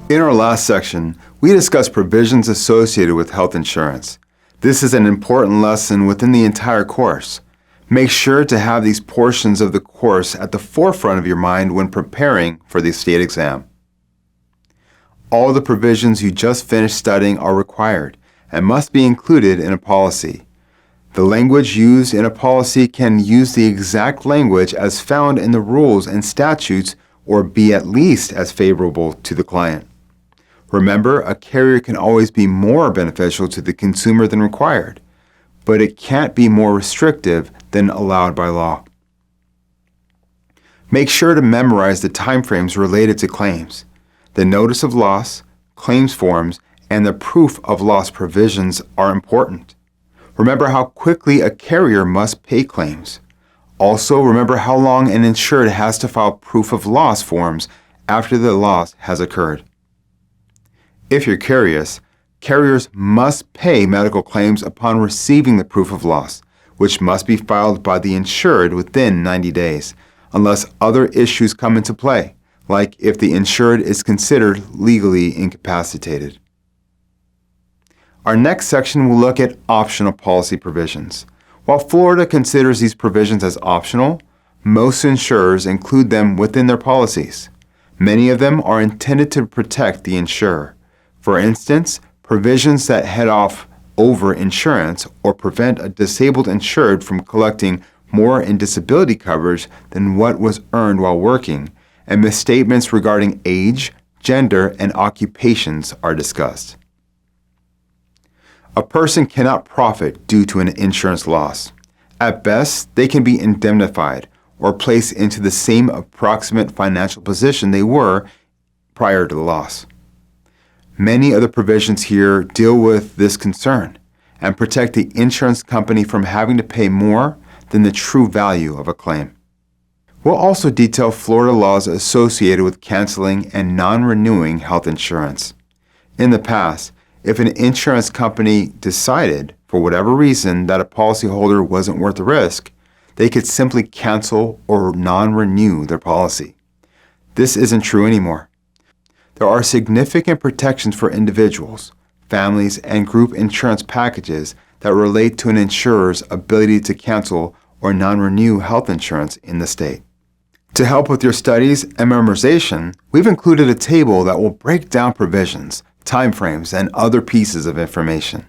In our last section, we discussed provisions associated with health insurance. This is an important lesson within the entire course. Make sure to have these portions of the course at the forefront of your mind when preparing for the state exam. All the provisions you just finished studying are required and must be included in a policy. The language used in a policy can use the exact language as found in the rules and statutes or be at least as favorable to the client. Remember, a carrier can always be more beneficial to the consumer than required, but it can't be more restrictive than allowed by law. Make sure to memorize the timeframes related to claims. The notice of loss, claims forms, and the proof of loss provisions are important. Remember how quickly a carrier must pay claims. Also, remember how long an insured has to file proof of loss forms after the loss has occurred. If you're curious, carriers must pay medical claims upon receiving the proof of loss, which must be filed by the insured within 90 days, unless other issues come into play, like if the insured is considered legally incapacitated. Our next section will look at optional policy provisions. While Florida considers these provisions as optional, most insurers include them within their policies. Many of them are intended to protect the insurer. For instance, provisions that head off over-insurance or prevent a disabled insured from collecting more in disability coverage than what was earned while working, and misstatements regarding age, gender, and occupations are discussed. A person cannot profit due to an insurance loss. At best, they can be indemnified or placed into the same approximate financial position they were prior to the loss. Many of the provisions here deal with this concern and protect the insurance company from having to pay more than the true value of a claim. We'll also detail Florida laws associated with canceling and non-renewing health insurance. In the past, if an insurance company decided, for whatever reason, that a policyholder wasn't worth the risk, they could simply cancel or non-renew their policy. This isn't true anymore. There are significant protections for individuals, families, and group insurance packages that relate to an insurer's ability to cancel or non-renew health insurance in the state. To help with your studies and memorization, we've included a table that will break down provisions, timeframes, and other pieces of information.